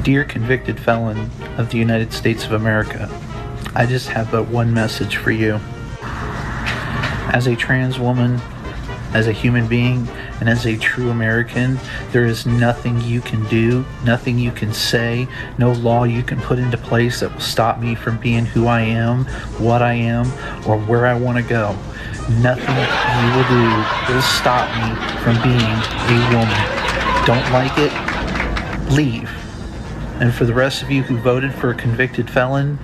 Dear convicted felon of the United States of America, I just have but one message for you. As a trans woman, as a human being, and as a true American, there is nothing you can do, nothing you can say, no law you can put into place that will stop me from being who I am, what I am, or where I want to go. Nothing you will do will stop me from being a woman. Don't like it? Leave. And for the rest of you who voted for a convicted felon,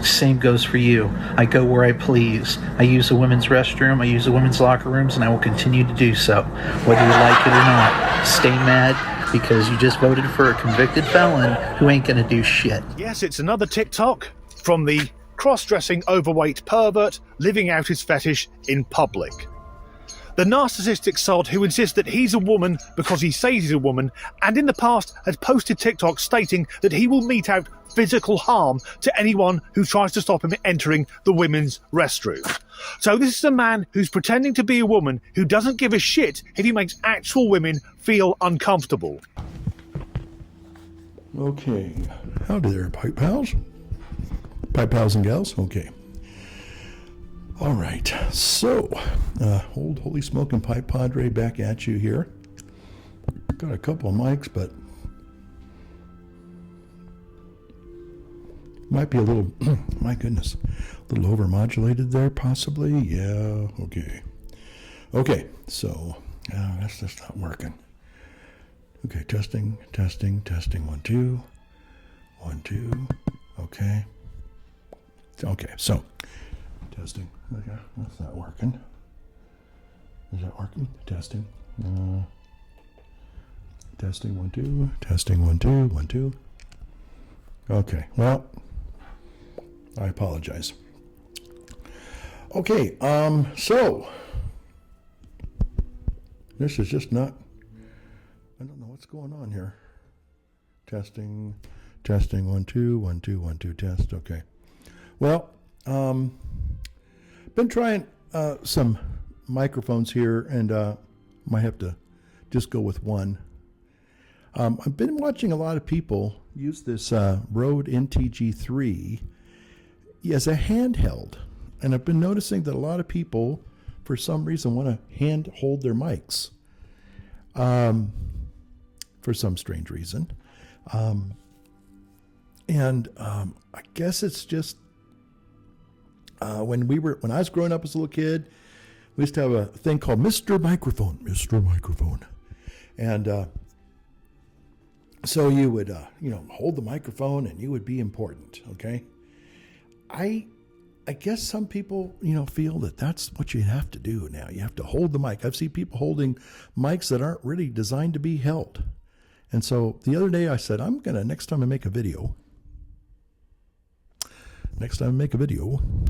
same goes for you. I go where I please. I use the women's restroom, I use the women's locker rooms, and I will continue to do so. Whether you like it or not, stay mad because you just voted for a convicted felon who ain't gonna do shit. Yes, it's another TikTok from the cross-dressing overweight pervert living out his fetish in public. The narcissistic sod who insists that he's a woman because he says he's a woman, and in the past has posted TikToks stating that he will mete out physical harm to anyone who tries to stop him entering the women's restroom. So this is a man who's pretending to be a woman who doesn't give a shit if he makes actual women feel uncomfortable. Okay, howdy there, pipe pals. Pipe pals and gals, okay. All right, so, old holy smoking pipe padre back at you here. Got a couple of mics, but might be a little, my goodness, a little overmodulated there, possibly. Yeah, okay. Okay, so, that's just not working. Okay, testing, 1, 2, 1, 2, okay. Okay, so, testing. Okay, that's not working. Is that working? Testing. Testing, 1, 2. Testing, 1, 2, 1, 2. Okay, well, I apologize. Okay, so this is just not, I don't know what's going on here. Testing, 1, 2, 1, 2, 1, 2, test. Okay. Well, been trying some microphones here, and might have to just go with one. I've been watching a lot of people use this Rode NTG3 as a handheld, and I've been noticing that a lot of people, for some reason, want to hand hold their mics for some strange reason. And I guess it's just when I was growing up as a little kid, we used to have a thing called Mr. Microphone, and so you would hold the microphone and you would be important. Okay, I guess some people feel that that's what you have to do now. You have to hold the mic. I've seen people holding mics that aren't really designed to be held, and so the other day I said, next time I make a video,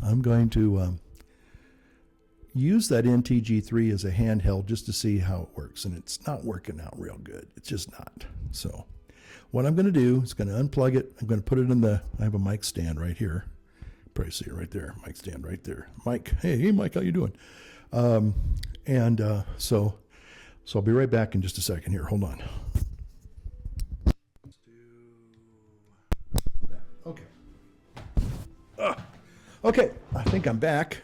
I'm going to use that NTG3 as a handheld just to see how it works. And it's not working out real good. It's just not. So what I'm going to do is going to unplug it. I'm going to put it in I have a mic stand right here. Probably see it right there. Mic stand right there. Mike. Hey, Mike, how you doing? So I'll be right back in just a second here. Hold on. Let's do that. Okay. Okay, I think I'm back.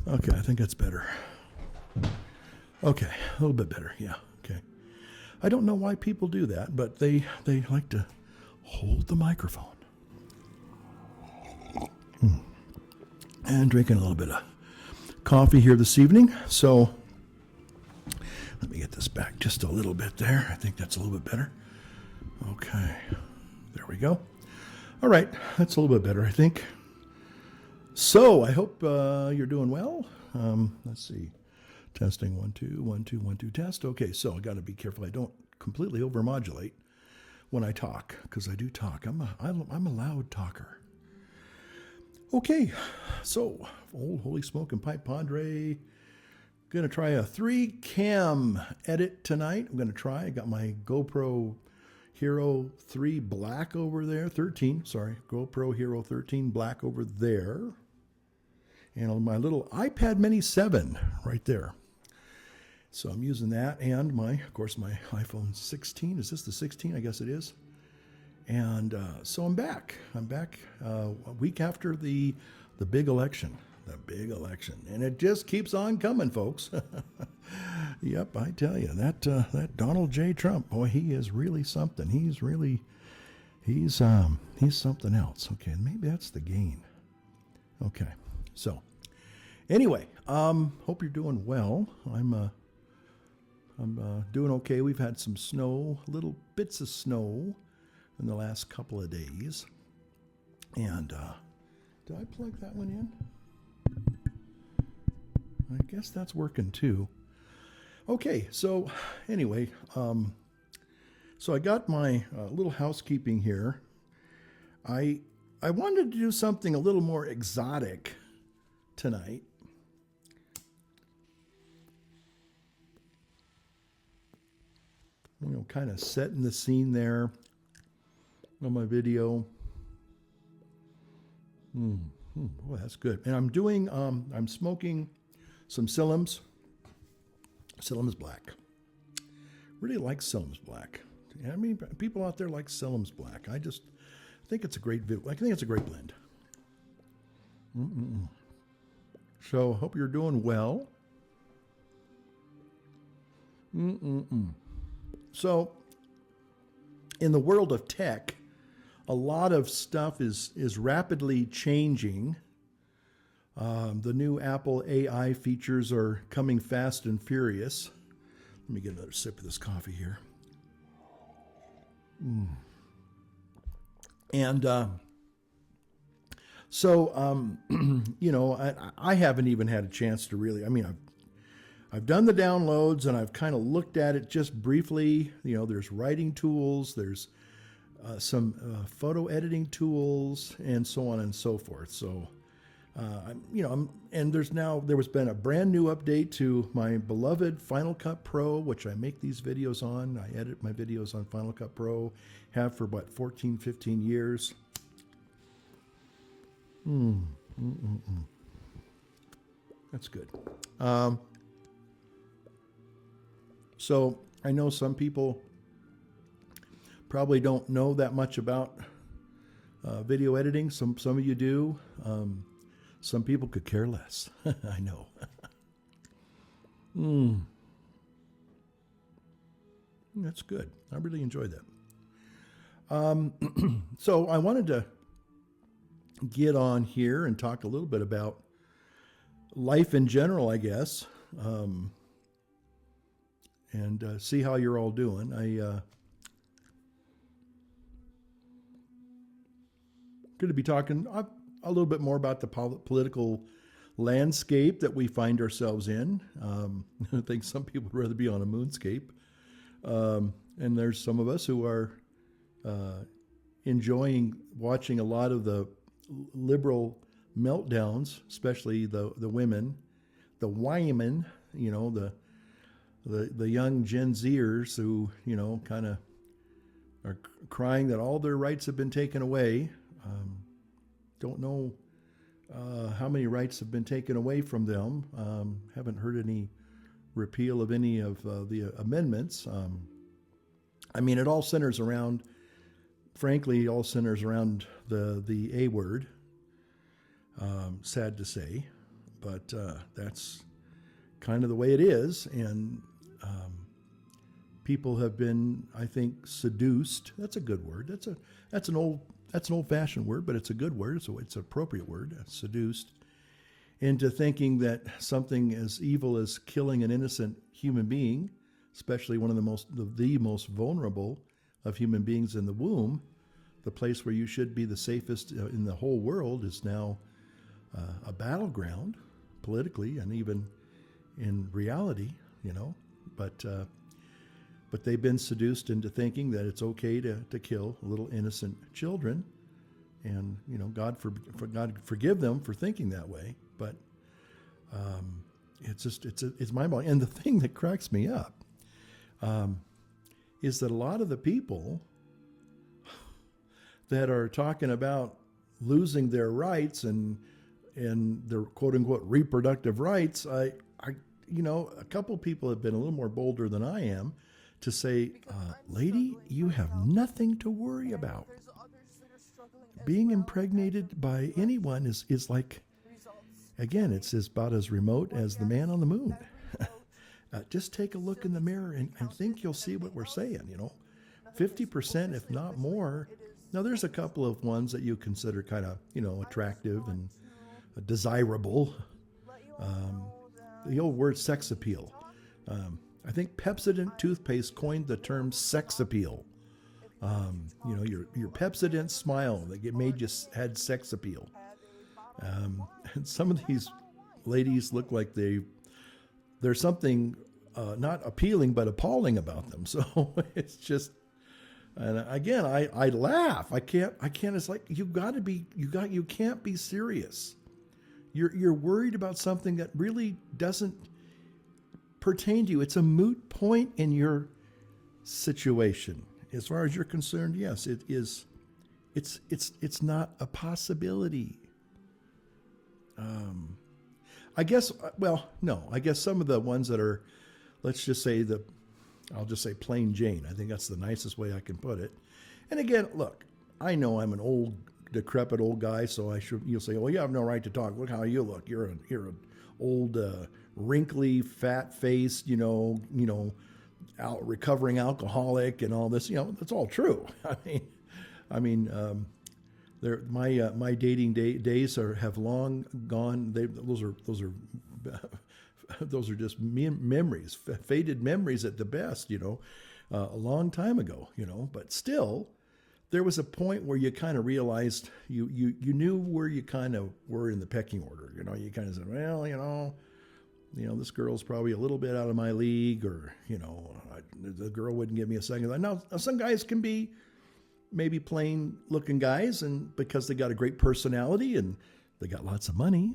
Okay, I think that's better. Okay, a little bit better, yeah, okay. I don't know why people do that, but they like to hold the microphone. And drinking a little bit of coffee here this evening, so let me get this back just a little bit there. I think that's a little bit better. Okay, there we go. All right, that's a little bit better, I think. So I hope you're doing well. Let's see. Testing 1, 2, 1, 2, 1, 2, test. Okay, so I got to be careful I don't completely overmodulate when I talk, because I do talk. I'm a loud talker. Okay, so old holy smoking pipe padre. Gonna try a 3-cam edit tonight. I got my GoPro Hero 3 Black over there. GoPro Hero 13 Black over there. And on my little iPad Mini 7 right there. So I'm using that, and of course, my iPhone 16. Is this the 16? I guess it is. And so I'm back. I'm back a week after the big election. The big election. And it just keeps on coming, folks. Yep, I tell you, that Donald J. Trump, boy, he is really something. He's something else. Okay, maybe that's the gain. Okay, so anyway, hope you're doing well. I'm doing okay. We've had some snow, little bits of snow in the last couple of days. And did I plug that one in? I guess that's working too. Okay, so anyway, so I got my little housekeeping here. I wanted to do something a little more exotic tonight. You know, kind of setting the scene there on my video. Oh, that's good. And I'm doing, I'm smoking some Sillums Black. Really like Sillums Black. I mean, people out there like Sillums Black. I think it's a great blend. So, hope you're doing well. So, in the world of tech, a lot of stuff is rapidly changing. The new Apple AI features are coming fast and furious. Let me get another sip of this coffee here. And so, you know, I haven't even had a chance to really, I mean, I've done the downloads and I've kind of looked at it just briefly. You know, there's writing tools, there's some photo editing tools, and so on and so forth. So, and there was been a brand new update to my beloved Final Cut Pro, which I make these videos on. I edit my videos on Final Cut Pro, have for about 14, 15 years. That's good. So I know some people probably don't know that much about video editing. Some of you do. Some people could care less. I know. That's good. I really enjoyed that. So I wanted to get on here and talk a little bit about life in general, I guess, and see how you're all doing. Going to be talking a little bit more about the political landscape that we find ourselves in. I think some people would rather be on a moonscape. And there's some of us who are enjoying watching a lot of the liberal meltdowns, especially the women, you know, the young Gen Zers who, you know, kind of are crying that all their rights have been taken away. Don't know how many rights have been taken away from them. Haven't heard any repeal of any of the amendments. I mean, it all centers around, frankly, the A word. Sad to say, but that's kind of the way it is. And people have been, I think, seduced. That's a good word. That's an old-fashioned word, but it's a good word. So it's an appropriate word. Seduced into thinking that something as evil as killing an innocent human being, especially one of the most vulnerable of human beings in the womb, the place where you should be the safest in the whole world, is now a battleground politically and even in reality, you know. But they've been seduced into thinking that it's okay to kill little innocent children, and you know, God forgive them for thinking that way. But it's mind-boggling. And the thing that cracks me up is that a lot of the people that are talking about losing their rights and their quote-unquote reproductive rights, you know, a couple people have been a little more bolder than I am to say, lady, you have nothing to worry about. Being impregnated by anyone is like, again, it's about as remote as the man on the moon. Just take a look in the mirror and think you'll see what we're saying, 50%, if not more. Now, there's a couple of ones that you consider kind of, attractive and desirable. The old word sex appeal. I think Pepsodent toothpaste coined the term sex appeal. Your Pepsodent smile that made you had sex appeal. And some of these ladies look like there's something not appealing but appalling about them. So it's just, and again, I laugh. I can't. It's like you can't be serious. You're worried about something that really doesn't pertain to you. It's a moot point in your situation. As far as you're concerned, yes, it is. It's not a possibility. I guess. Well, no. I guess some of the ones that are, let's just say I'll just say plain Jane. I think that's the nicest way I can put it. And again, look, I know I'm an old, decrepit old guy, so you'll say, "Oh, you have no right to talk. Look how you look. You're an old, wrinkly, fat-faced, recovering alcoholic and all this." That's all true. I mean, my dating days have long gone. Those are just memories, faded memories at the best. A long time ago. But still, there was a point where you kind of realized you knew where you kind of were in the pecking order. You kind of said, well, this girl's probably a little bit out of my league, or the girl wouldn't give me a second. Now some guys can be maybe plain looking guys, and because they got a great personality and they got lots of money,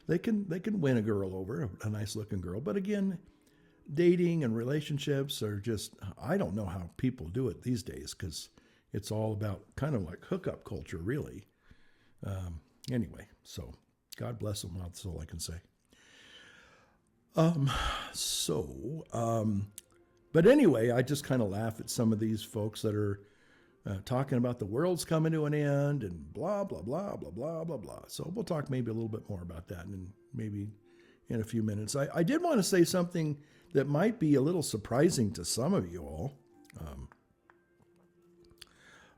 they can win a girl over, a nice looking girl. But again, dating and relationships are just, I don't know how people do it these days, because it's all about kind of like hookup culture, really. Anyway, so God bless them. That's all I can say. But anyway, I just kind of laugh at some of these folks that are talking about the world's coming to an end and blah, blah, blah, blah, blah, blah, blah. So we'll talk maybe a little bit more about that and maybe in a few minutes. I did want to say something that might be a little surprising to some of you all.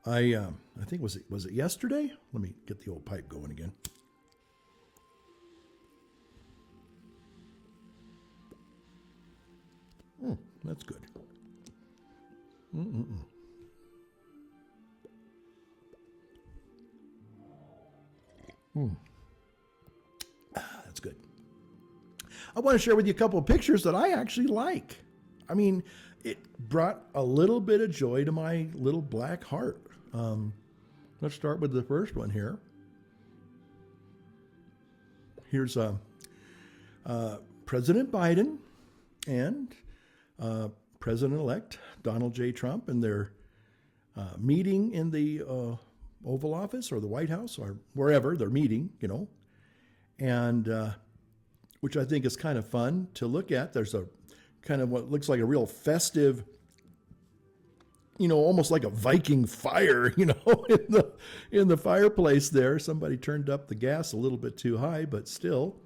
I think, was it yesterday? Let me get the old pipe going again. That's good. That's good. I want to share with you a couple of pictures that I actually like. I mean, it brought a little bit of joy to my little black heart. Let's start with the first one here. Here's President Biden and President-elect Donald J. Trump and their meeting in the Oval Office or the White House or wherever they're meeting, and which I think is kind of fun to look at. There's a kind of what looks like a real festive, almost like a Viking fire, in the fireplace there. Somebody turned up the gas a little bit too high, but still,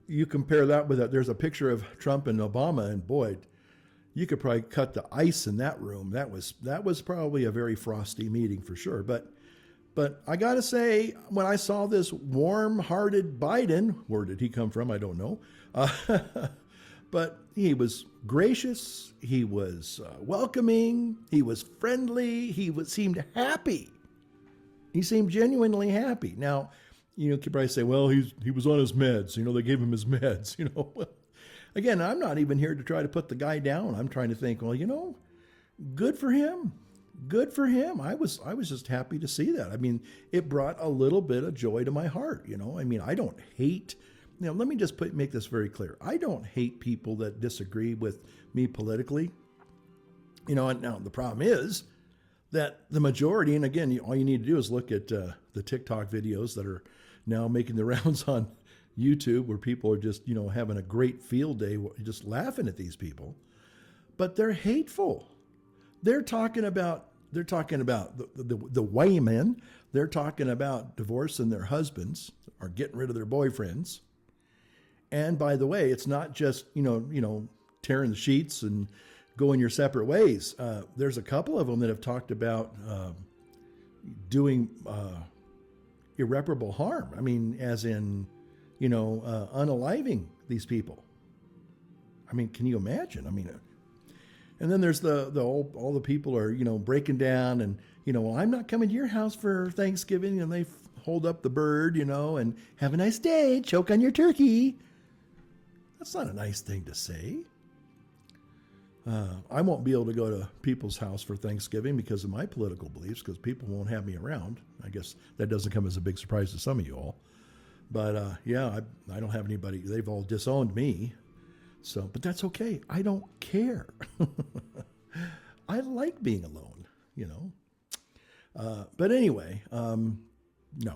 you compare that with that. There's a picture of Trump and Obama, and boy, you could probably cut the ice in that room. That was probably a very frosty meeting for sure. But I got to say, when I saw this warm-hearted Biden, where did he come from? I don't know. But he was gracious. He was welcoming. He was friendly. Seemed happy. He seemed genuinely happy. Now, you could probably say, well, he was on his meds. They gave him his meds. Again, I'm not even here to try to put the guy down. I'm trying to think, well, good for him. Good for him. I was just happy to see that. I mean, it brought a little bit of joy to my heart. I mean, I don't hate. Let me just make this very clear. I don't hate people that disagree with me politically. And now the problem is that the majority, and again, all you need to do is look at the TikTok videos that are now making the rounds on YouTube, where people are just, having a great field day, just laughing at these people. but they're hateful. They're talking about the women. They're talking about divorcing their husbands or getting rid of their boyfriends. And by the way, it's not just tearing the sheets and going your separate ways. There's a couple of them that have talked about doing irreparable harm. I mean, as in, unaliving these people. I mean, can you imagine? I mean, and then there's all the people are, breaking down and, well, I'm not coming to your house for Thanksgiving. And they hold up the bird, and have a nice day, choke on your turkey. That's not a nice thing to say. I won't be able to go to people's house for Thanksgiving because of my political beliefs, because people won't have me around. I guess that doesn't come as a big surprise to some of you all. But I don't have anybody. They've all disowned me. So, but that's okay. I don't care. I like being alone, But anyway, no,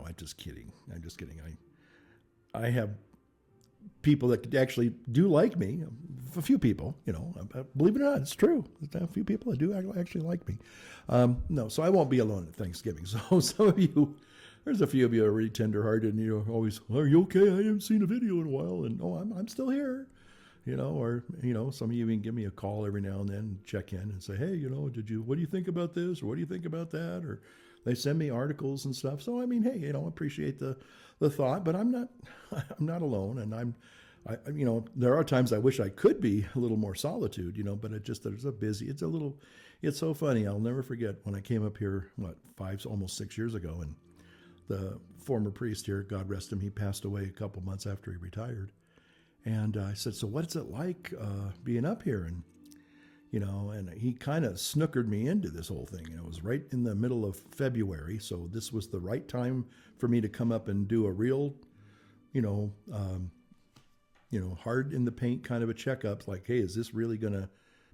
I'm just kidding. I have people that actually do like me. A few people, believe it or not, it's true. A few people that do actually like me. No, so I won't be alone at Thanksgiving. So some of you, there's a few of you are really tenderhearted and you're always, are you okay? I haven't seen a video in a while. And I'm still here. Or some of you even give me a call every now and then, check in and say, hey, what do you think about this? Or what do you think about that? Or they send me articles and stuff. So, I mean, hey, appreciate the thought, but I'm not alone. And there are times I wish I could be a little more solitude, but it's so funny. I'll never forget when I came up here, almost 6 years ago, and the former priest here, God rest him, he passed away a couple months after he retired. And I said, so what's it like being up here? And, and he kind of snookered me into this whole thing. It was right in the middle of February. So this was the right time for me to come up and do a real, hard in the paint kind of a checkup. Like, hey, is this really going to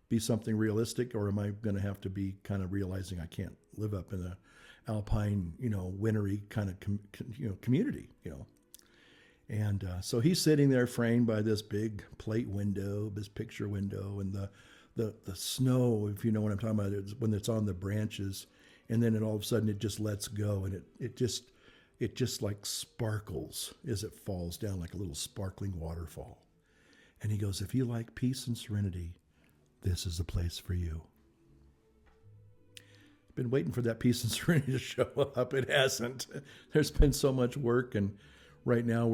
be something realistic? Or am I going to have to be kind of realizing I can't live up in a alpine, wintry kind of, community, And so he's sitting there framed by this big plate window, this picture window, and the snow, if you know what I'm talking about, is when it's on the branches, and then all of a sudden it just lets go, and it just like sparkles as it falls down like a little sparkling waterfall. And he goes, if you like peace and serenity, this is the place for you. Been waiting for that peace and serenity to show up. It hasn't. There's been so much work, and right now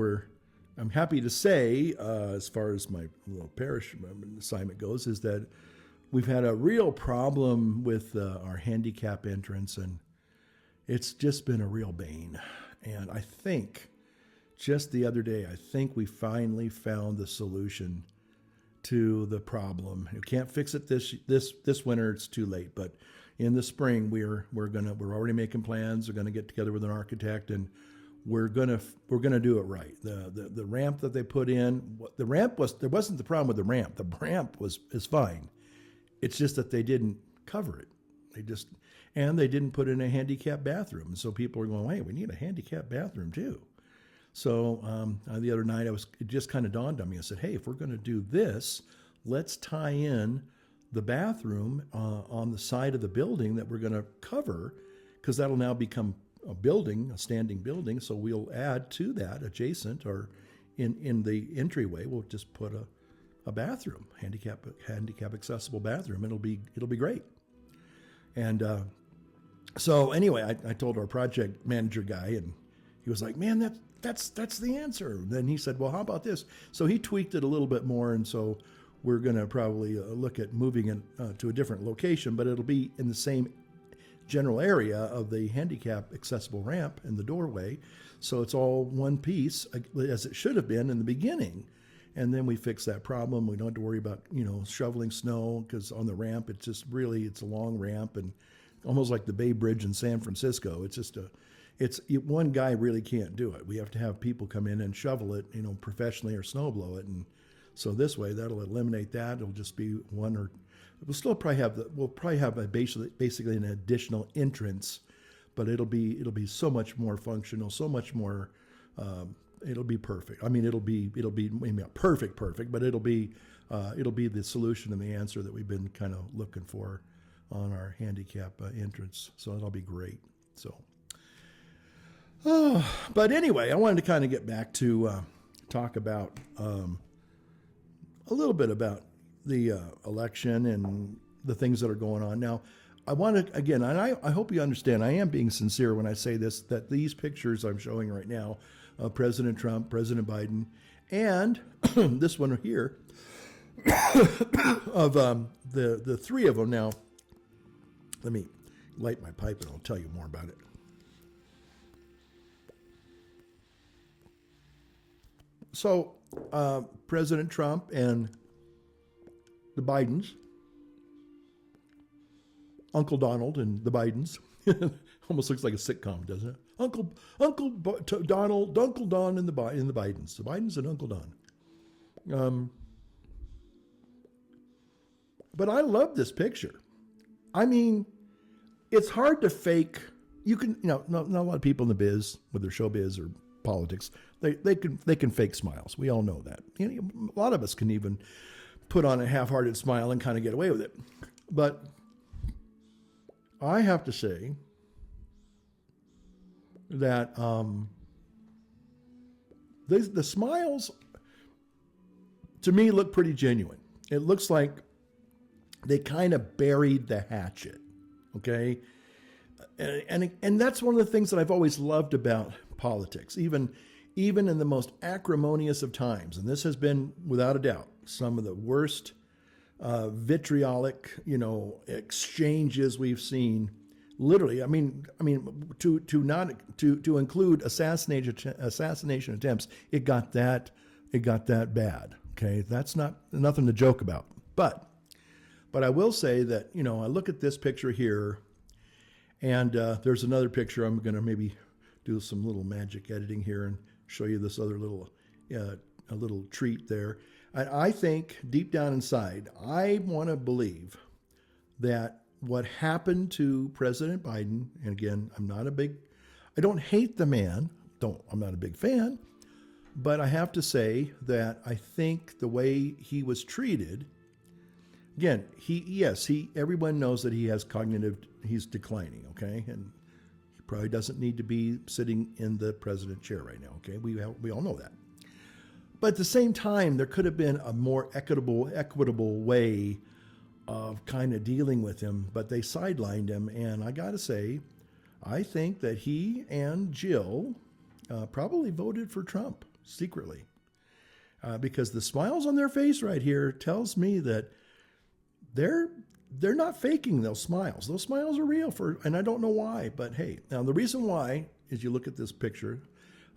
I'm happy to say, as far as my little parish assignment goes, is that we've had a real problem with our handicap entrance, and it's just been a real bane. And I think just the other day, we finally found the solution to the problem. You can't fix it this winter; it's too late. But in the spring, we're already making plans. We're gonna get together with an architect, and we're gonna do it right. The ramp that they put in, there wasn't the problem with the ramp. The ramp is fine. It's just that they didn't cover it. They didn't put in a handicap bathroom. And so people are going, hey, we need a handicap bathroom too. So the other night it just kind of dawned on me. I said, hey, if we're going to do this, let's tie in the bathroom on the side of the building that we're going to cover, because that'll now become a standing building. So we'll add to that adjacent, or in the entryway, we'll just put a bathroom, handicap accessible bathroom. It'll be great. And so anyway, I told our project manager guy, and he was like, man, that's the answer. And then he said, well, how about this? So he tweaked it a little bit more. And so we're going to probably look at moving it to a different location, but it'll be in the same general area of the handicap accessible ramp in the doorway. So it's all one piece, as it should have been in the beginning. And then we fix that problem. We don't have to worry about, shoveling snow, because on the ramp, it's a long ramp, and almost like the Bay Bridge in San Francisco. One guy really can't do it. We have to have people come in and shovel it, professionally, or snow blow it. And so this way, that'll eliminate that. It'll just be one, or we'll still probably have basically an additional entrance, but it'll be so much more functional, so much more. It'll be perfect. I mean, it'll be maybe not perfect, but it'll be it'll be the solution and the answer that we've been kind of looking for on our handicap entrance. So that'll be great. So, but anyway, I wanted to kind of get back to talk about a little bit about the election and the things that are going on now. I want to, again, and I hope you understand, I am being sincere when I say this, that these pictures I'm showing right now of President Trump, President Biden, and this one here of the three of them. Now, let me light my pipe and I'll tell you more about it. So, President Trump and the Bidens, Uncle Donald and the Bidens. Almost looks like a sitcom, doesn't it? Uncle Donald, Uncle Don, and the Bidens. The Bidens and Uncle Don. But I love this picture. I mean, it's hard to fake. You can, not a lot of people in the biz, whether showbiz or politics, they can fake smiles. We all know that. A lot of us can even put on a half-hearted smile and kind of get away with it. But I have to say that the smiles, to me, look pretty genuine. It looks like they kind of buried the hatchet, okay? And that's one of the things that I've always loved about politics, even in the most acrimonious of times. And this has been, without a doubt, some of the worst vitriolic, exchanges we've seen. Literally, I mean, to include assassination attempts, it got that bad. Okay, that's nothing to joke about. But I will say that I look at this picture here, and there's another picture. I'm going to maybe do some little magic editing here and show you this other little a little treat there. I think deep down inside, I want to believe that what happened to President Biden, and again, I don't hate the man, I'm not a big fan, but I have to say that I think the way he was treated, again, everyone knows that he has he's declining, okay? And he probably doesn't need to be sitting in the president chair right now, okay? We all know that. But at the same time, there could have been a more equitable way of kind of dealing with him, but they sidelined him. And I got to say, I think that he and Jill probably voted for Trump secretly because the smiles on their face right here tells me that they're not faking those smiles. Those smiles are real and I don't know why, but hey, now the reason why is you look at this picture.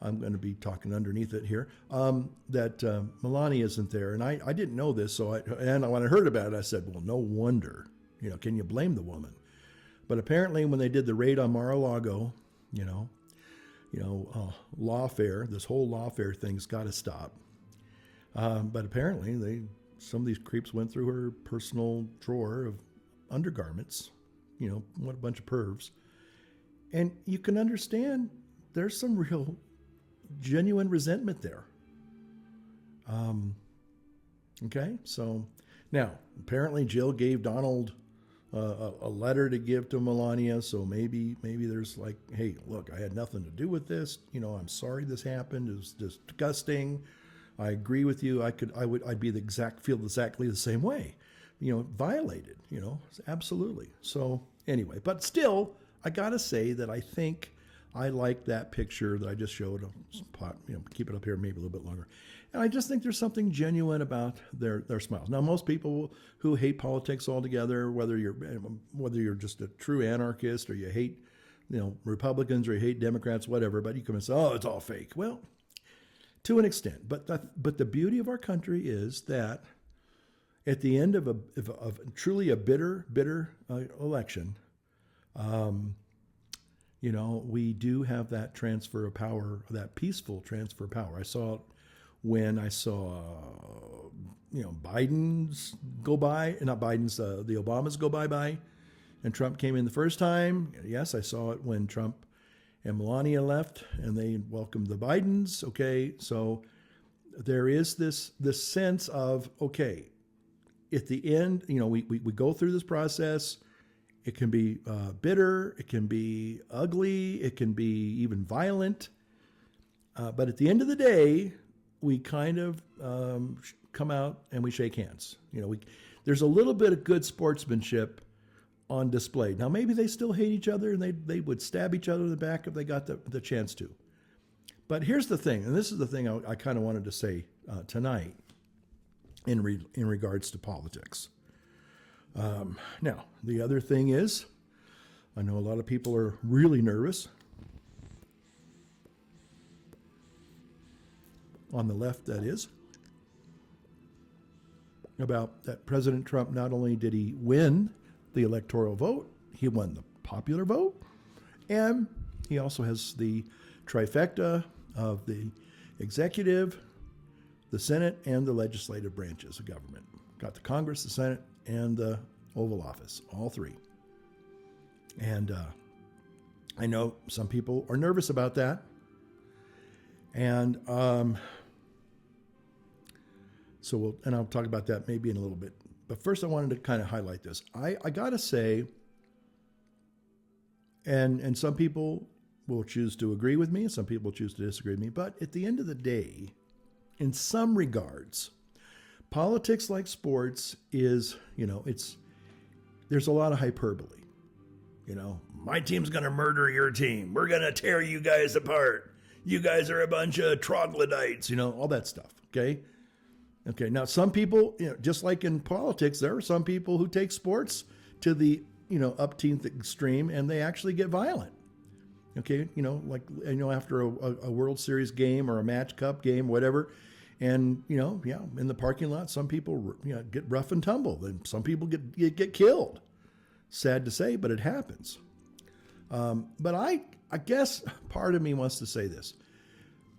I'm going to be talking underneath it here, that Melania isn't there. And I didn't know this, and when I heard about it, I said, well, no wonder. Can you blame the woman? But apparently when they did the raid on Mar-a-Lago, lawfare, this whole lawfare thing's got to stop. But apparently some of these creeps went through her personal drawer of undergarments, what a bunch of pervs. And you can understand there's some real genuine resentment there. Okay, so now apparently Jill gave Donald a letter to give to Melania, so maybe there's like, hey, look, I had nothing to do with this. I'm sorry this happened. It was disgusting. I agree with you. I'd feel exactly the same way. Violated. Absolutely. So anyway, but still, I gotta say that I think I like that picture that I just showed. Keep it up here maybe a little bit longer. And I just think there's something genuine about their smiles. Now, most people who hate politics altogether, whether you're just a true anarchist or you hate, Republicans or you hate Democrats, whatever, but you come and say, oh, it's all fake. Well, to an extent. But the beauty of our country is that at the end of truly a bitter election, we do have that transfer of power, that peaceful transfer of power. I saw it when I saw, Biden's go by, not Biden's, the Obamas go by, and Trump came in the first time. Yes, I saw it when Trump and Melania left, and they welcomed the Bidens. Okay, so there is this sense of, okay, at the end, we go through this process. It can be bitter. It can be ugly. It can be even violent. But at the end of the day, we kind of come out and we shake hands. There's a little bit of good sportsmanship on display. Now, maybe they still hate each other and they would stab each other in the back if they got the chance to. But here's the thing, and this is the thing I kind of wanted to say tonight in regards to politics. Now, the other thing is, I know a lot of people are really nervous. On the left, that is, about that President Trump, not only did he win the electoral vote, he won the popular vote, and he also has the trifecta of the executive, the Senate, and the legislative branches of government. Got the Congress, the Senate, and the Oval Office, all three. And I know some people are nervous about that. And and I'll talk about that maybe in a little bit. But first I wanted to kind of highlight this. I got to say, and some people will choose to agree with me, and some people choose to disagree with me, but at the end of the day, in some regards, politics, like sports, is, there's a lot of hyperbole. My team's going to murder your team. We're going to tear you guys apart. You guys are a bunch of troglodytes, all that stuff. Okay. Now, some people, just like in politics, there are some people who take sports to the, upteenth extreme, and they actually get violent. Okay. After a World Series game or a match cup game, whatever. And, in the parking lot, some people, get rough and tumble, and some people get killed. Sad to say, but it happens. But I guess part of me wants to say this.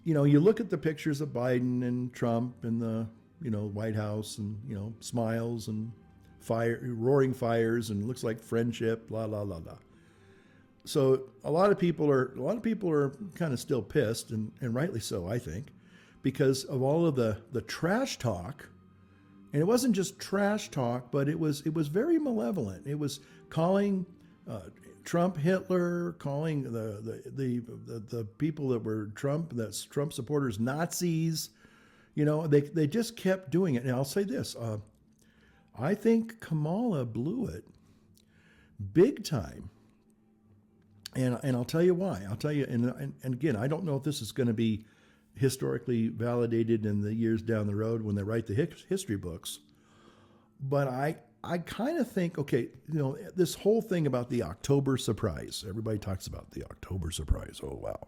You look at the pictures of Biden and Trump in the, White House, and, smiles and roaring fires, and looks like friendship, blah, blah, blah, blah. So a lot of people are kind of still pissed, and rightly so, I think, because of all of the trash talk. And it wasn't just trash talk, but it was very malevolent. It was calling Trump Hitler, calling the people that were Trump supporters Nazis. They just kept doing it. And I'll say this: I think Kamala blew it big time. And I'll tell you why. I'll tell you, and again, I don't know if this is going to be historically validated in the years down the road when they write the history books. But I kind of think, okay, this whole thing about the October surprise, everybody talks about the October surprise. Oh, wow,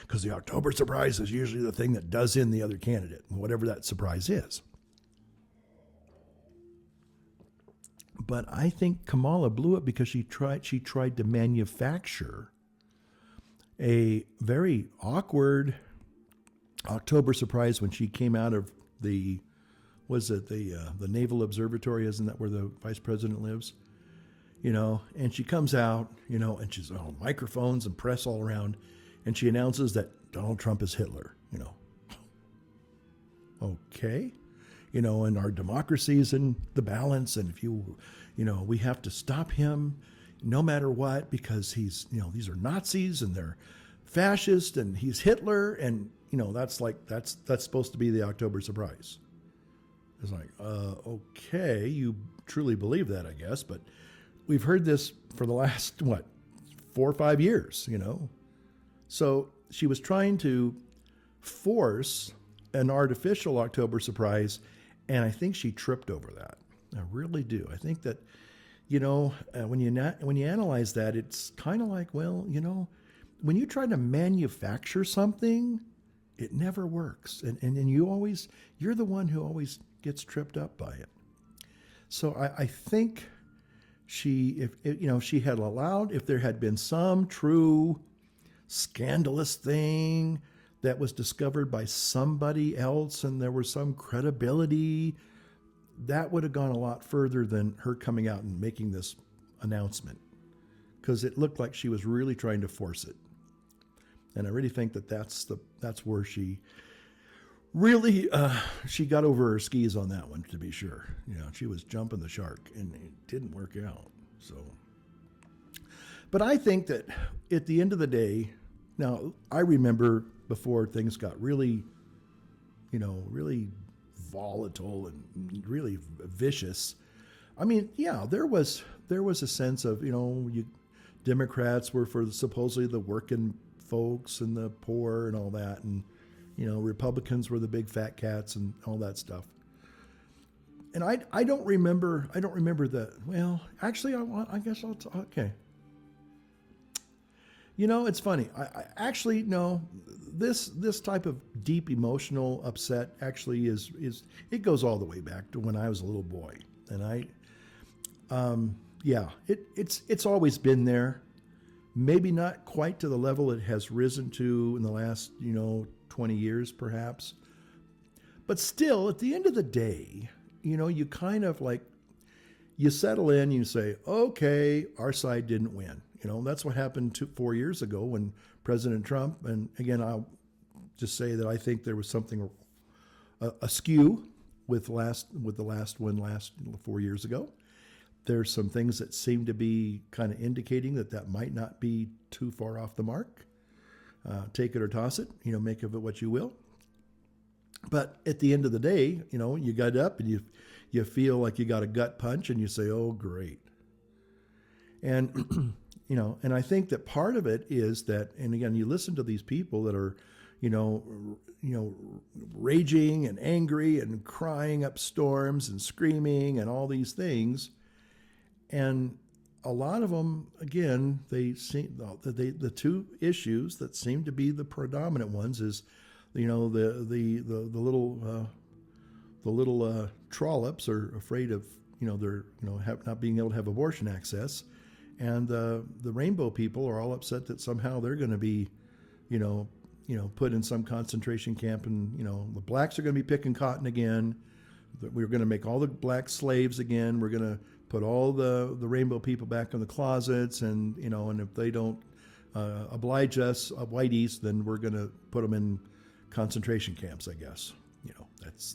because the October surprise is usually the thing that does in the other candidate, whatever that surprise is. But I think Kamala blew it because she tried to manufacture a very awkward October surprise when she came out of the Naval Observatory, isn't that where the vice president lives? And she comes out, and she's on microphones and press all around, and she announces that Donald Trump is Hitler, Okay. And our democracy is in the balance, and if we have to stop him no matter what, because he's, these are Nazis and they're fascist and he's Hitler, and that's supposed to be the October surprise. It's like, okay, you truly believe that, I guess, but we've heard this for the last 4 or 5 years, So she was trying to force an artificial October surprise, and I think she tripped over that. I really do. I think that, when you analyze that, it's kind of like, well, when you try to manufacture something, it never works. And you're the one who always gets tripped up by it. So I think if there had been some true scandalous thing that was discovered by somebody else and there was some credibility, that would have gone a lot further than her coming out and making this announcement, because it looked like she was really trying to force it. And I really think that's where she really, she got over her skis on that one, to be sure. She was jumping the shark, and it didn't work out. So, but I think that at the end of the day, now I remember before things got really, really volatile and really vicious. I mean, yeah, there was a sense of, Democrats were for supposedly the working folks and the poor and all that, and Republicans were the big fat cats and all that stuff. And I don't remember that. Well, actually, I guess I'll okay. It's funny. I actually no. This type of deep emotional upset actually is it goes all the way back to when I was a little boy, and it's always been there. Maybe not quite to the level it has risen to in the last 20 years, perhaps. But still, at the end of the day, you kind of like you settle in. You say, okay, our side didn't win. That's what happened 4 years ago when President Trump, and again, I'll just say that I think there was something askew with the last 4 years ago. There's some things that seem to be kind of indicating that might not be too far off the mark. Take it or toss it, make of it what you will. But at the end of the day, you got up and you feel like you got a gut punch and you say, oh, great. And, and I think that part of it is that, and again, you listen to these people that are, raging and angry and crying up storms and screaming and all these things. And a lot of them, again, the two issues that seem to be the predominant ones is, the little trollops are afraid of not being able to have abortion access, and the rainbow people are all upset that somehow they're going to be, put in some concentration camp, and the blacks are going to be picking cotton again. We're going to make all the blacks slaves again. We're going to put all the rainbow people back in the closets, and and if they don't oblige us, whiteys, then we're going to put them in concentration camps. I guess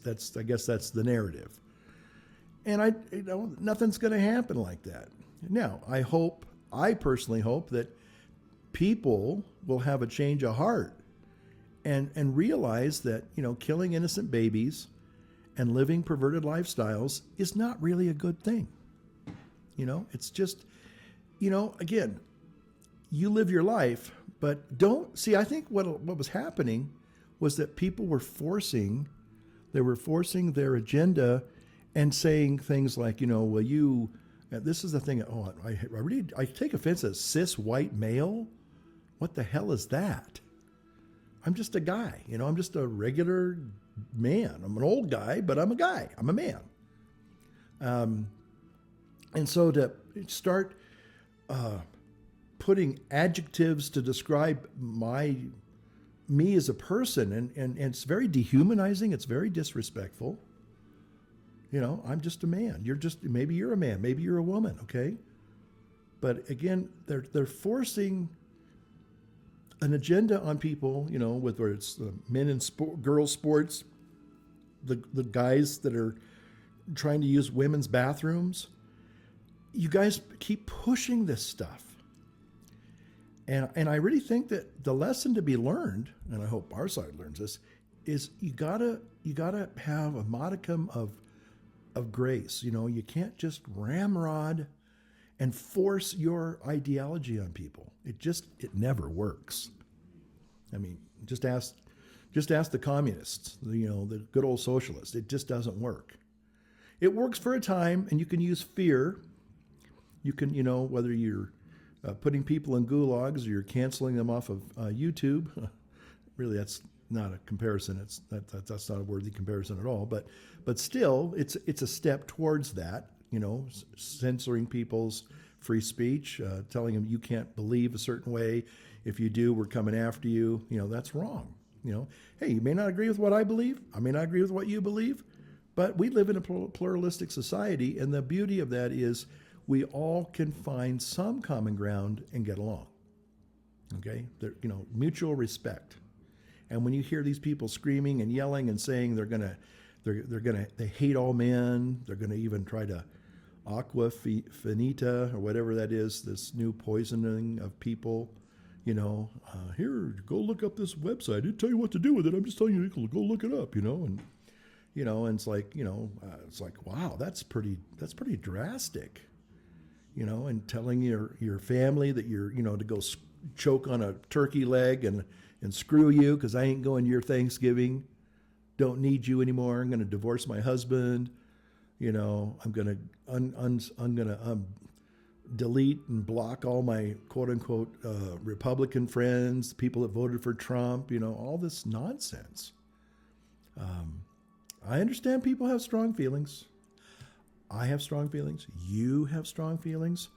that's I guess that's the narrative, and nothing's going to happen like that. Now I personally hope that people will have a change of heart and realize that killing innocent babies and living perverted lifestyles is not really a good thing. It's just, again, you live your life, but don't see. I think what was happening was that people were forcing their agenda and saying things like, this is the thing. Oh, I take offense at cis white male. What the hell is that? I'm just a guy. I'm just a regular man. I'm an old guy, but I'm a guy. I'm a man. And so to start putting adjectives to describe me as a person, and it's very dehumanizing. It's very disrespectful. I'm just a man. Maybe you're a man. Maybe you're a woman. Okay. But again, they're forcing an agenda on people, whether it's men in girls sports, the guys that are trying to use women's bathrooms. You guys keep pushing this stuff. And I really think that the lesson to be learned, and I hope our side learns this, is you gotta have a modicum of grace. You can't just ramrod and force your ideology on people. It never works. I mean, just ask the communists, the good old socialists. It just doesn't work. It works for a time, and you can use fear. You can, whether you're putting people in gulags or you're canceling them off of YouTube. Really, that's not a comparison. That's not a worthy comparison at all. But still, it's a step towards that. Censoring people's free speech, telling them you can't believe a certain way. If you do, we're coming after you. That's wrong. Hey, you may not agree with what I believe. I may not agree with what you believe. But we live in a pluralistic society, and the beauty of that is we all can find some common ground and get along. Okay? Mutual respect. And when you hear these people screaming and yelling and saying they hate all men, they're gonna even try to aqua finita or whatever that is, this new poisoning of people. Here, go look up this website. I didn't tell you what to do with it. I'm just telling you to go look it up. And it's like, wow, that's pretty drastic. And telling your family that you're, to go choke on a turkey leg and screw you because I ain't going to your Thanksgiving. Don't need you anymore. I'm going to divorce my husband. I'm going to delete and block all my quote unquote Republican friends, people that voted for Trump. All this nonsense. I understand people have strong feelings. I have strong feelings. You have strong feelings.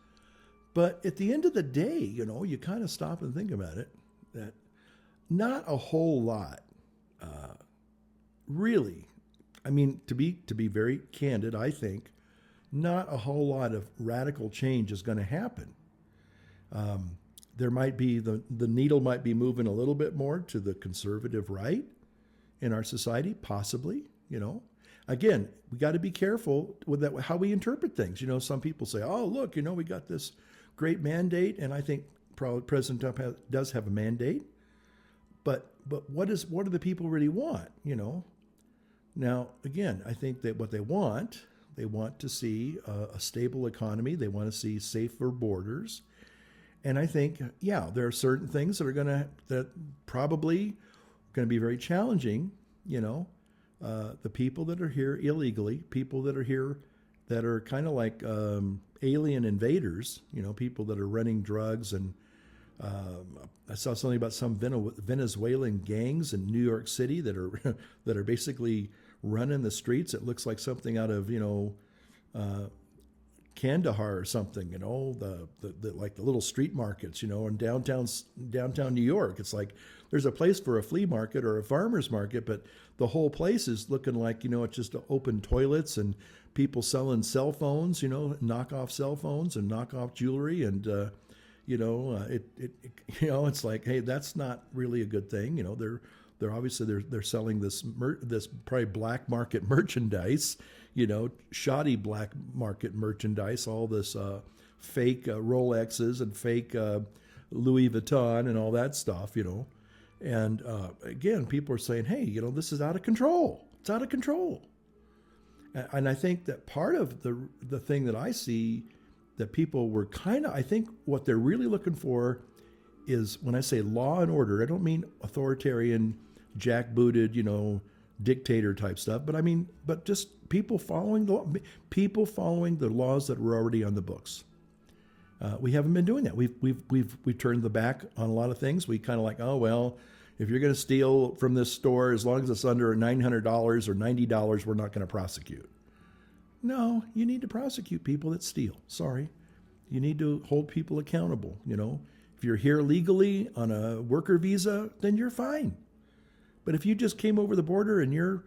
But at the end of the day, you kind of stop and think about it, that not a whole lot, really. I mean, to be very candid, I think not a whole lot of radical change is going to happen. There might be, the needle might be moving a little bit more to the conservative right in our society, possibly, Again, we got to be careful with that, how we interpret things. Some people say, oh, look, we got this great mandate, and I think probably President Trump does have a mandate. But what do the people really want, Now, again, I think that what they want to see a stable economy. They want to see safer borders. And I think, there are certain things that probably going to be very challenging, the people that are here illegally, people that are here that are kind of like alien invaders, people that are running drugs. And I saw something about some Venezuelan gangs in New York City that are basically running the streets. It looks like something out of Kandahar or something. The like the little street markets, in downtown New York. It's like there's a place for a flea market or a farmer's market, but the whole place is looking like it's just open toilets and people selling cell phones, knockoff cell phones and knockoff jewelry, and it's like, hey, that's not really a good thing. They're obviously they're selling this probably black market merchandise, shoddy black market merchandise, all this fake Rolexes and fake Louis Vuitton and all that stuff, And again, people are saying, hey, this is out of control. It's out of control. And I think that part of the thing that I see that people were I think what they're really looking for is, when I say law and order, I don't mean authoritarian, jackbooted, dictator type stuff, but just people following the laws that were already on the books. We haven't been doing that. We've turned the back on a lot of things. We kind of like, oh well, if you're going to steal from this store, as long as it's under $900 or $90, we're not going to prosecute. No, you need to prosecute people that steal. Sorry, you need to hold people accountable. If you're here legally on a worker visa, then you're fine. But if you just came over the border and you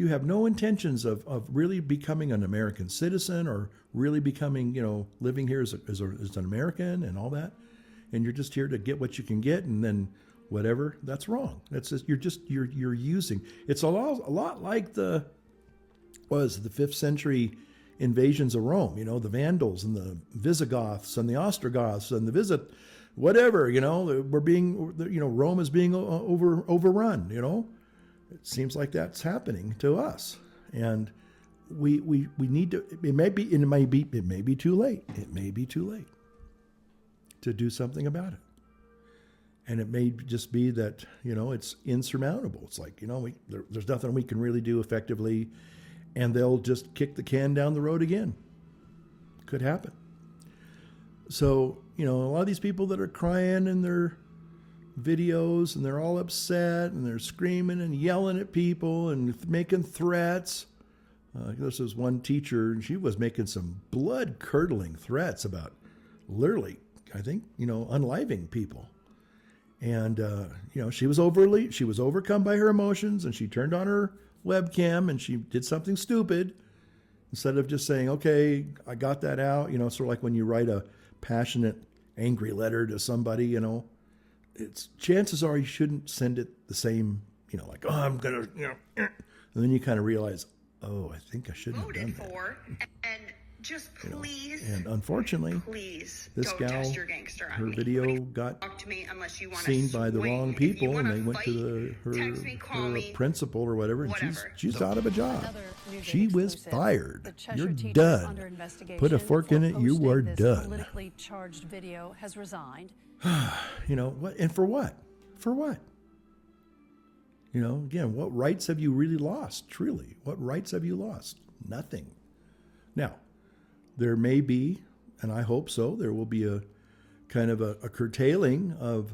have no intentions of really becoming an American citizen or really becoming, living here as an American and all that, and you're just here to get what you can get and then whatever, that's wrong. That's just, you're using. It's a lot like the 5th century invasions of Rome, the Vandals and the Visigoths and the Ostrogoths and the whatever, we're being, Rome is being overrun, It seems like that's happening to us. And we need to, it may be too late. It may be too late to do something about it. And it may just be that, it's insurmountable. It's like, there's nothing we can really do effectively, and they'll just kick the can down the road again. Could happen. So, a lot of these people that are crying in their videos and they're all upset and they're screaming and yelling at people and making threats. This was one teacher, and she was making some blood-curdling threats about literally, I think, unaliving people. And, she was overcome by her emotions, and she turned on her webcam and she did something stupid instead of just saying, okay, I got that out. Sort of like when you write a passionate, angry letter to somebody, it's chances are you shouldn't send it the same, like, oh, I'm going to, and then you kind of realize, oh, I think I shouldn't have done that. For, and just please, and unfortunately, please this don't gal, test your gangster on her me. video got Talk to me unless you seen by the wrong people, and they went fight, to text me, call her me, principal or whatever, and she's out of a job. She was exclusive. fired. You're Under done. investigation Put a fork in it. You posting are this done. Politically charged video has resigned. What? And for what? For what? Again, what rights have you really lost? Truly, what rights have you lost? Nothing. Now, there may be, and I hope so, there will be a kind of a curtailing of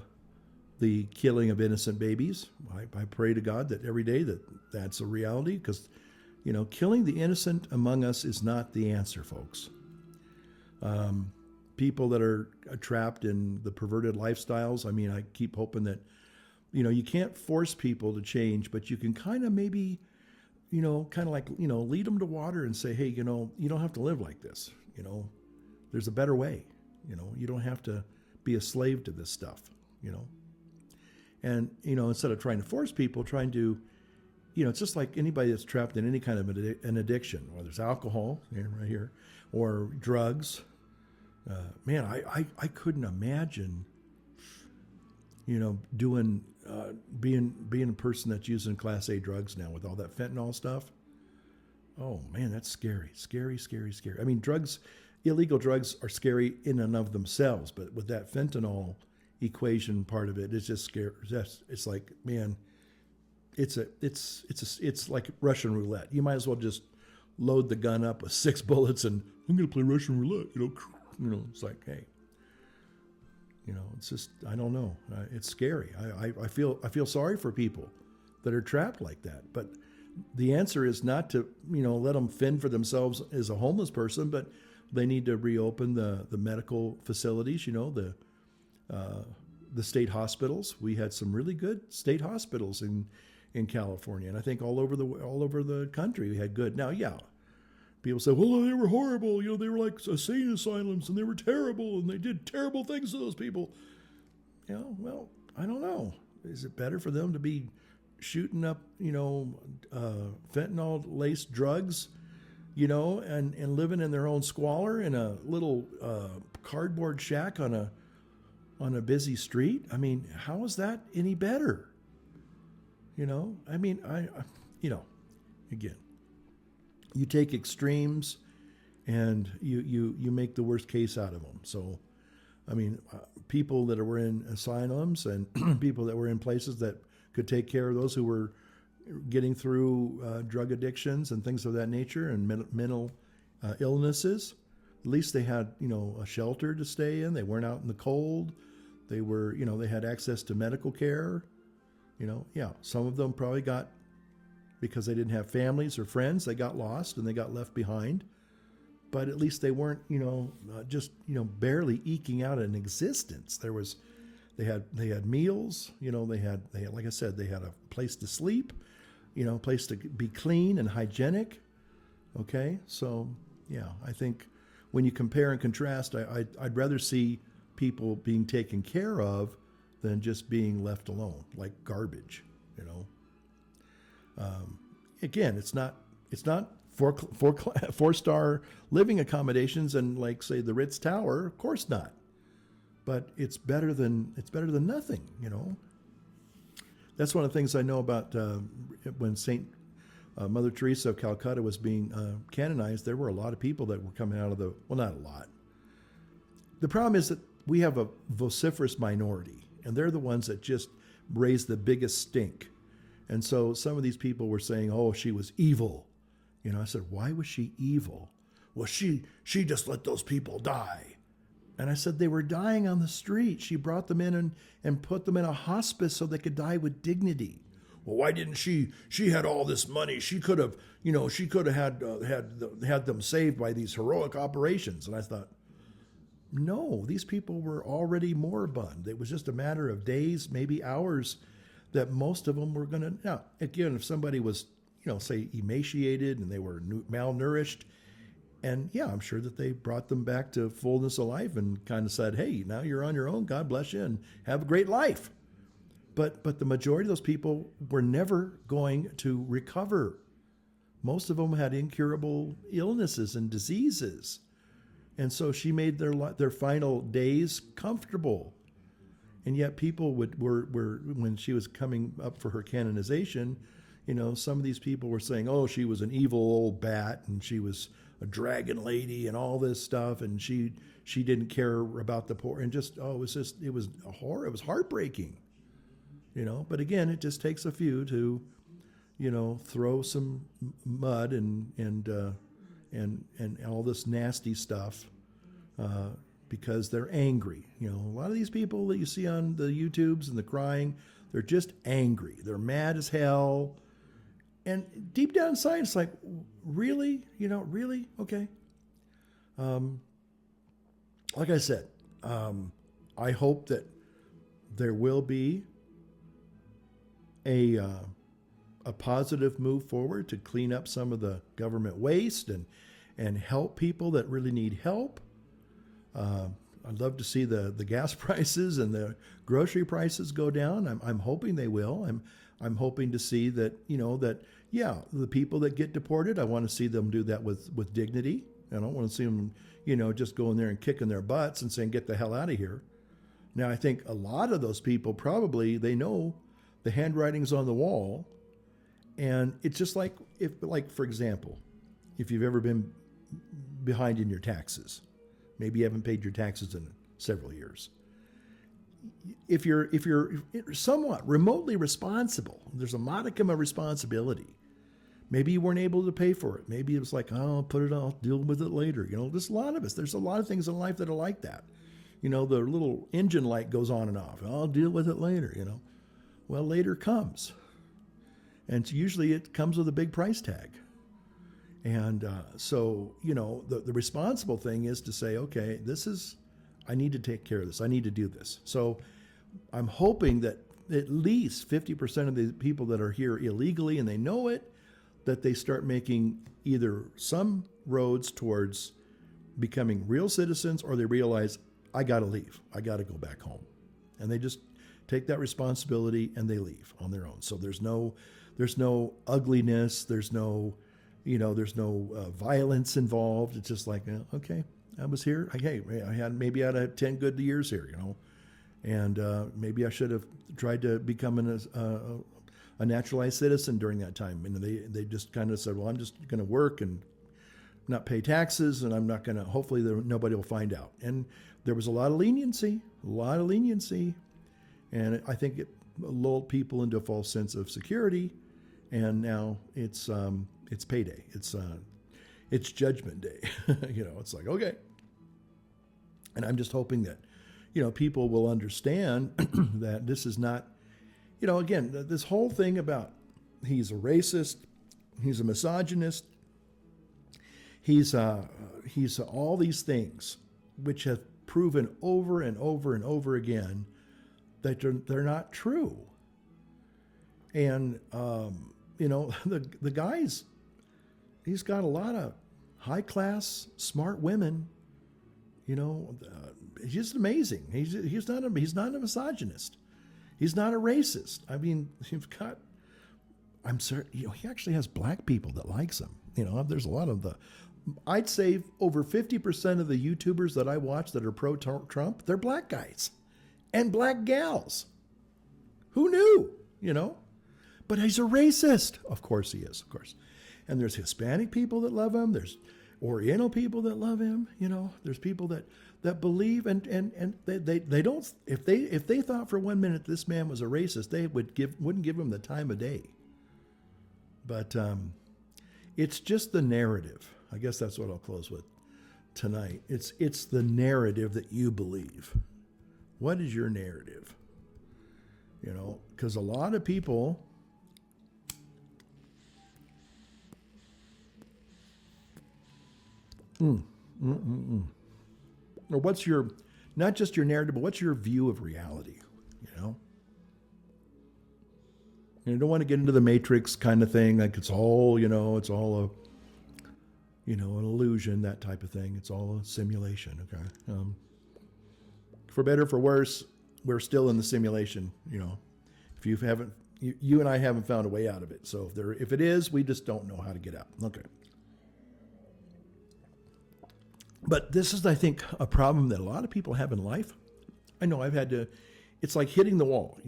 the killing of innocent babies. I pray to God that every day that's a reality, because, killing the innocent among us is not the answer, folks. People that are trapped in the perverted lifestyles, I keep hoping that, you can't force people to change, but you can kind of maybe, lead them to water and say, hey, you don't have to live like this. There's a better way. You don't have to be a slave to this stuff, And, instead of trying to force people, trying to, it's just like anybody that's trapped in any kind of an addiction, whether it's alcohol, right here, or drugs. Man, I couldn't imagine, being a person that's using Class A drugs now with all that fentanyl stuff. Oh man, that's scary, scary, scary, scary. Drugs, illegal drugs are scary in and of themselves, but with that fentanyl equation part of it, it's just scary. It's like, man, it's like Russian roulette. You might as well just load the gun up with 6 bullets and I'm going to play Russian roulette. It's like, hey, it's just, I don't know. It's scary. I feel sorry for people that are trapped like that. But the answer is not to, let them fend for themselves as a homeless person, but they need to reopen the medical facilities, the state hospitals. We had some really good state hospitals in California, and I think all over the country we had good. Now, yeah, people say, well, they were horrible. They were like insane asylums, and they were terrible, and they did terrible things to those people. Well, I don't know. Is it better for them to be shooting up, fentanyl-laced drugs, and living in their own squalor in a little cardboard shack on a busy street? How is that any better? Again, you take extremes and you make the worst case out of them. So, people that were in asylums and people that were in places that could take care of those who were getting through drug addictions and things of that nature and mental illnesses, at least they had, a shelter to stay in. They weren't out in the cold. They were, they had access to medical care. Some of them probably got, because they didn't have families or friends, they got lost and they got left behind. But at least they weren't, just, barely eking out an existence. They had meals, they had, like I said, they had a place to sleep, a place to be clean and hygienic. Okay. So yeah, I think when you compare and contrast, I'd rather see people being taken care of than just being left alone like garbage, Again, it's not 4-star living accommodations and, like, say, the Ritz Tower. Of course not. But it's better than nothing. That's one of the things I know about when Mother Teresa of Calcutta was being canonized. There were a lot of people that were coming out of not a lot. The problem is that we have a vociferous minority, and they're the ones that just raise the biggest stink. And so some of these people were saying, oh, she was evil. I said, why was she evil? Well, she just let those people die. And I said, they were dying on the street. She brought them in and put them in a hospice so they could die with dignity. Well, why didn't she had all this money. She could have had them saved by these heroic operations. And I thought, no, these people were already moribund. It was just a matter of days, maybe hours, that most of them were going to. Now, again, if somebody was, say, emaciated and they were malnourished, And yeah, I'm sure that they brought them back to fullness of life and kind of said, hey, now you're on your own. God bless you and have a great life. But the majority of those people were never going to recover. Most of them had incurable illnesses and diseases. And so she made their final days comfortable. And yet people were when she was coming up for her canonization, some of these people were saying, oh, she was an evil old bat and she was a dragon lady and all this stuff, and she didn't care about the poor, and it was a horror. It was heartbreaking, But again, it just takes a few to, throw some mud and all this nasty stuff because they're angry. A lot of these people that you see on the YouTubes and the crying, they're just angry. They're mad as hell. And deep down inside, it's like, really? Really? Okay. Like I said, I hope that there will be a positive move forward to clean up some of the government waste and help people that really need help. I'd love to see the gas prices and the grocery prices go down. I'm hoping they will. I'm hoping to see that, the people that get deported, I want to see them do that with dignity. I don't want to see them, just going there and kicking their butts and saying, get the hell out of here. Now, I think a lot of those people probably, they know the handwriting's on the wall. And it's just like, for example, if you've ever been behind in your taxes, maybe you haven't paid your taxes in several years. If you're somewhat remotely responsible, there's a modicum of responsibility. Maybe you weren't able to pay for it. Maybe it was like, oh, I'll put it off, deal with it later. There's a lot of us. There's a lot of things in life that are like that. The little engine light goes on and off. I'll deal with it later, Well, later comes. And usually it comes with a big price tag. And so, the responsible thing is to say, okay, I need to take care of this. I need to do this. So I'm hoping that at least 50% of the people that are here illegally, and they know it, that they start making either some roads towards becoming real citizens, or they realize, I got to leave. I got to go back home. And they just take that responsibility and they leave on their own. So there's no ugliness. There's no violence involved. It's just like, okay, I was here. I had 10 good years here, and maybe I should have tried to become a naturalized citizen during that time. And they just kind of said, well, I'm just going to work and not pay taxes, and I'm not going to, hopefully nobody will find out. And there was a lot of leniency, and I think it lulled people into a false sense of security. And now it's payday. It's judgment day. It's like, okay. And I'm just hoping that, people will understand that this is not, again, this whole thing about he's a racist, he's a misogynist, he's all these things, which have proven over and over and over again that they're not true. And, the guy's, he's got a lot of high-class, smart women. He's just amazing. He's not a misogynist. He's not a racist. I mean, I'm sorry, he actually has black people that likes him. There's a lot of I'd say over 50% of the YouTubers that I watch that are pro-Trump, they're black guys and black gals. Who knew, But he's a racist. Of course he is, of course. And there's Hispanic people that love him. There's Oriental people that love him. There's people that believe and they don't. If they thought for 1 minute this man was a racist, they wouldn't give him the time of day. But it's just the narrative. I guess that's what I'll close with tonight. It's the narrative that you believe. What is your narrative? Because a lot of people. Or what's your, not just your narrative, but what's your view of reality? You don't want to get into the Matrix kind of thing, like it's all, it's all an illusion, that type of thing. It's all a simulation, okay? For better or for worse, we're still in the simulation, If you haven't, you and I haven't found a way out of it. So if it is, we just don't know how to get out. Okay. But this is, I think, a problem that a lot of people have in life. I know I've had to, it's like hitting the wall,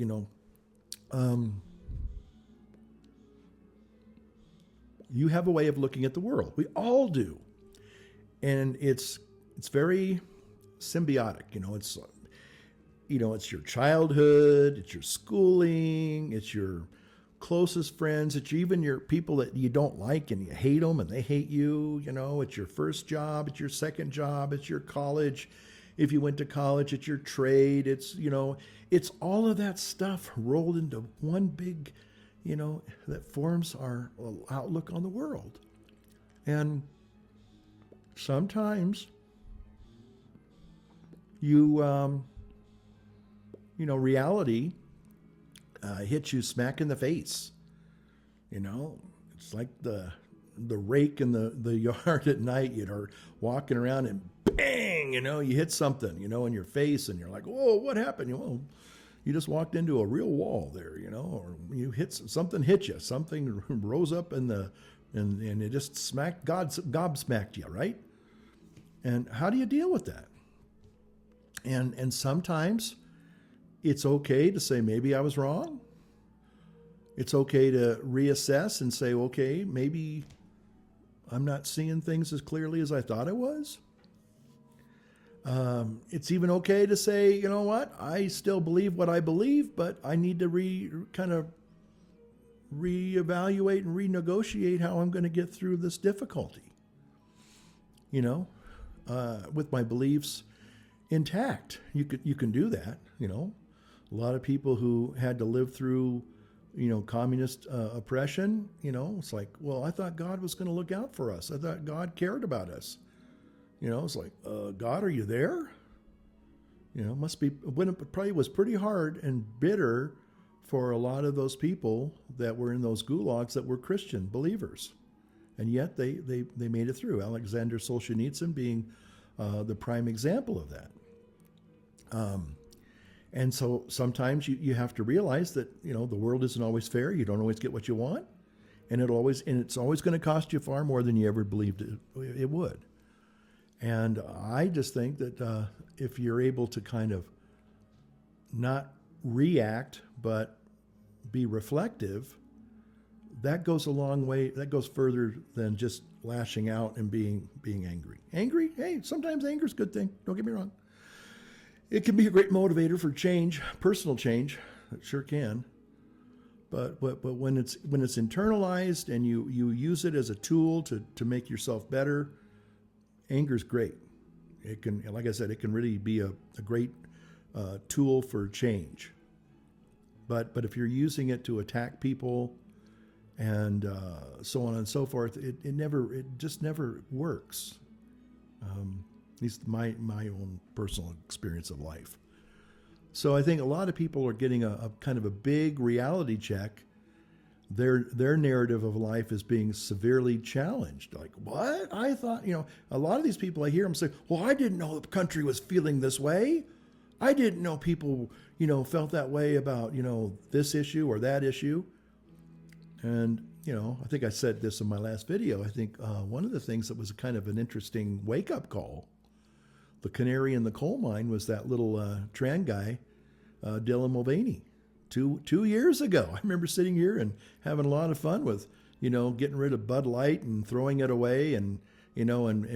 You have a way of looking at the world. We all do. And it's very symbiotic. It's your childhood, it's your schooling, it's your closest friends, it's even your people that you don't like and you hate them and they hate you. It's your first job, it's your second job, it's your college. If you went to college, it's your trade. It's all of that stuff rolled into one big, that forms our outlook on the world. And sometimes reality hits you smack in the face. It's like the rake in the yard at night. You're walking around and bang, you hit something, in your face, and you're like, whoa, what happened? Well, you just walked into a real wall there, or you something hit you, something rose up and it just gobsmacked you, right? And how do you deal with that? And sometimes it's okay to say, maybe I was wrong. It's okay to reassess and say, okay, maybe I'm not seeing things as clearly as I thought I was. It's even okay to say, you know what, I still believe what I believe, but I need to reevaluate and renegotiate how I'm going to get through this difficulty. With my beliefs intact. You can do that. A lot of people who had to live through, communist oppression. It's like, well, I thought God was going to look out for us. I thought God cared about us. It's like, God, are you there? Must be, when it probably was pretty hard and bitter for a lot of those people that were in those gulags that were Christian believers. And yet they made it through. Alexander Solzhenitsyn being the prime example of that. And so sometimes you have to realize that, the world isn't always fair. You don't always get what you want. And it's always going to cost you far more than you ever believed it would. And I just think that if you're able to kind of not react, but be reflective, that goes a long way. That goes further than just lashing out and being angry. Angry? Hey, sometimes anger is a good thing. Don't get me wrong. It can be a great motivator for change, personal change. It sure can. But when it's internalized and you use it as a tool to make yourself better, anger's great. It can, like I said, it can really be a great tool for change. But if you're using it to attack people and so on and so forth, it just never works. At least my own personal experience of life. So I think a lot of people are getting a kind of a big reality check. Their narrative of life is being severely challenged. Like, what? I thought, a lot of these people, I hear them say, well, I didn't know the country was feeling this way. I didn't know people, felt that way about, this issue or that issue. And, I think I said this in my last video. I think one of the things that was kind of an interesting wake-up call, the canary in the coal mine, was that little Tran guy, Dylan Mulvaney. Two years ago, I remember sitting here and having a lot of fun with, getting rid of Bud Light and throwing it away and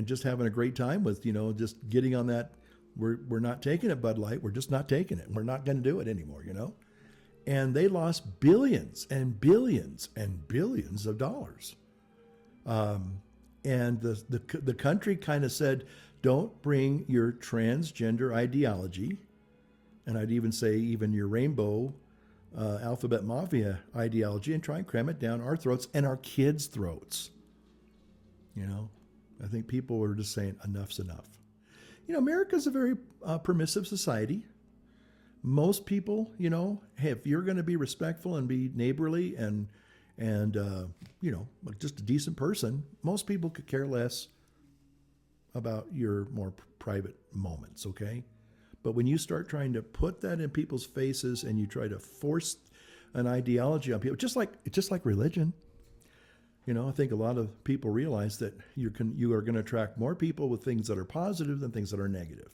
just having a great time with, just getting on that. We're not taking it, Bud Light. We're just not taking it. We're not going to do it anymore, And they lost billions and billions and billions of dollars. And the country kind of said, don't bring your transgender ideology, and I'd even say even your rainbow alphabet mafia ideology, and try and cram it down our throats and our kids' throats. I think people were just saying enough's enough. America's a very permissive society. Most people, hey, if you're going to be respectful and be neighborly and and just a decent person, most people could care less about your more private moments, okay? But when you start trying to put that in people's faces and you try to force an ideology on people, just like religion, I think a lot of people realize that you are going to attract more people with things that are positive than things that are negative.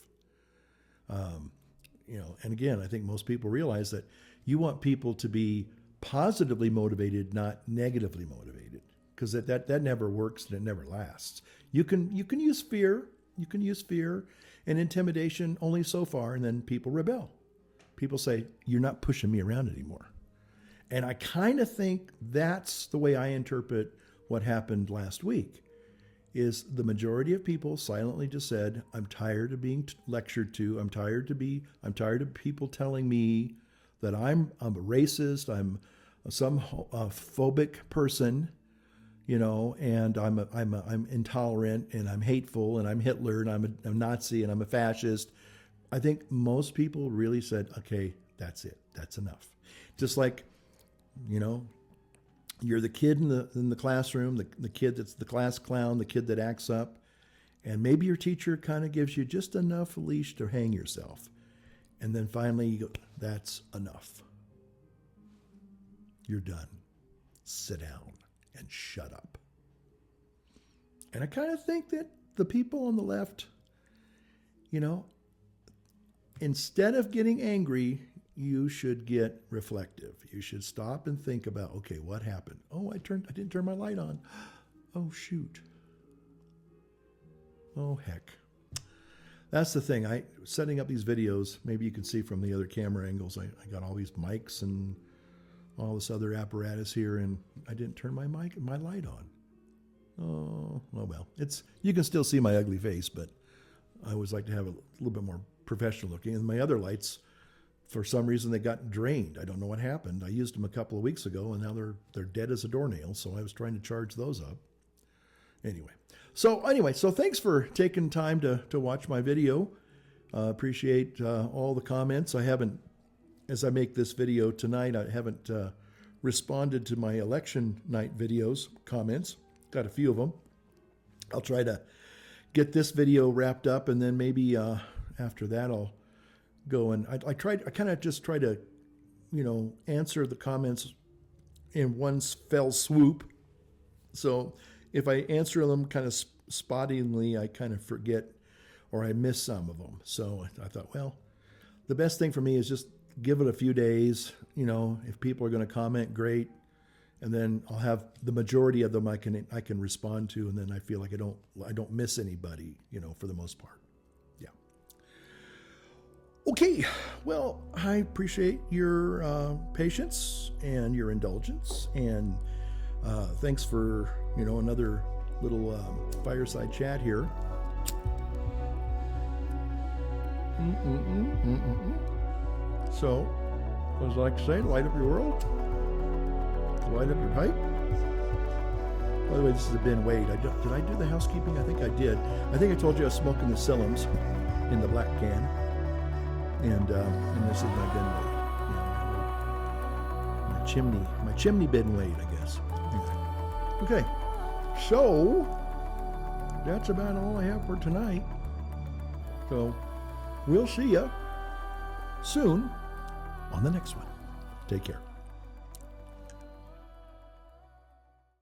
And again, I think most people realize that you want people to be positively motivated, not negatively motivated, because that never works and it never lasts. You can use fear. You can use fear and intimidation only so far, and then people rebel. People say, you're not pushing me around anymore. And I kind of think that's the way I interpret what happened last week, is the majority of people silently just said, I'm tired of being lectured to. I'm tired of people telling me that I'm a racist, I'm some phobic person, and I'm intolerant and I'm hateful and I'm Hitler and I'm a Nazi and I'm a fascist. I think most people really said, okay, that's it. That's enough. Just like, you're the kid in the classroom, the kid that's the class clown, the kid that acts up, and maybe your teacher kind of gives you just enough leash to hang yourself. And then finally you go, that's enough. You're done. Sit down and shut up. And I kind of think that the people on the left, instead of getting angry, you should get reflective. You should stop and think about, okay, what happened? Oh, I didn't turn my light on. Oh, shoot. Oh, heck. That's the thing. Setting up these videos, maybe you can see from the other camera angles, I got all these mics and all this other apparatus here, and I didn't turn my light on. Oh well. You can still see my ugly face, but I always like to have a little bit more professional looking. And my other lights, for some reason, they got drained. I don't know what happened. I used them a couple of weeks ago, and now they're dead as a doornail. So I was trying to charge those up. So thanks for taking time to watch my video. Appreciate all the comments. As I make this video tonight, I haven't responded to my election night videos comments. Got a few of them. I'll try to get this video wrapped up, and then maybe after that I'll go and I kind of just try to answer the comments in one fell swoop. So if I answer them kind of spottingly, I kind of forget or I miss some of them. So I thought, well, the best thing for me is just give it a few days. If people are going to comment, great. And then I'll have the majority of them I can respond to, and then I feel like I don't miss anybody, for the most part. Yeah. Okay. Well, I appreciate your patience and your indulgence, and thanks for another little fireside chat here. So, as I like to say, light up your world. Light up your pipe. By the way, this is a Ben Wade. Did I do the housekeeping? I think I did. I think I told you I was smoking the Sillums in the black can. And this is my Ben Wade. My chimney Ben Wade, I guess. Okay. So, that's about all I have for tonight. So, we'll see ya soon on the next one. Take care.